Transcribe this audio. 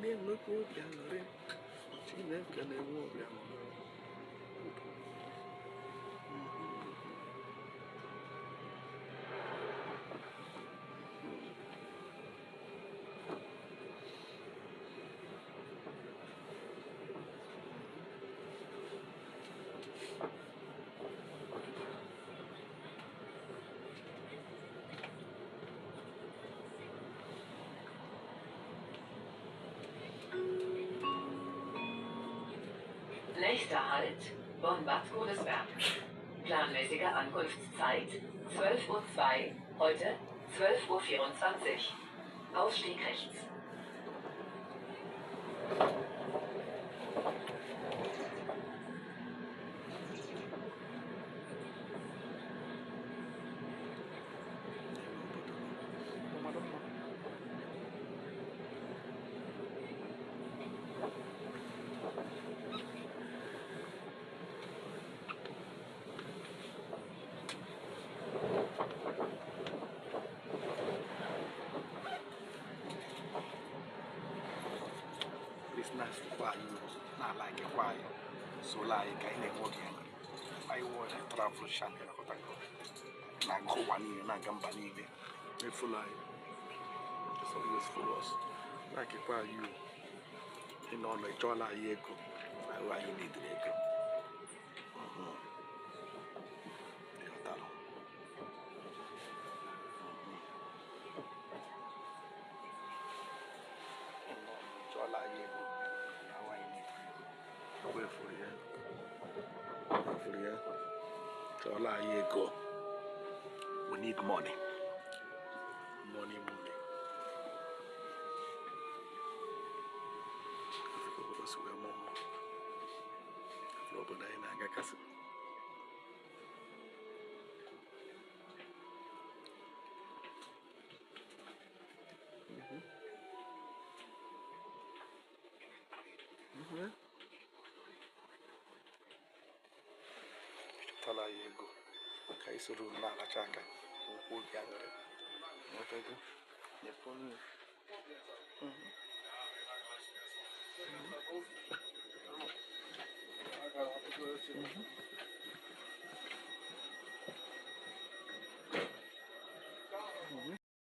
na-enwekwa obi aṅụrị Chineke na-enwe obi aṅụrị Nächster Halt, Bonn-Bad Godesberg. Planmäßige Ankunftszeit 12:02 Uhr, heute 12:24 Uhr. Ausstieg rechts. It's nice to buy you, not like a while. So like I never again. I want a travel channel. Not go one year, not company. They full like it's always for us. Like a while you know, like Jola Yeko. Like why you need to go. Jola Yeko. Wait for you. So all year go. We need money. Money. Because we are more. But I got casa. All year go. Okay, so do not la chaka. We'll be angry. Okay, yeah, phone.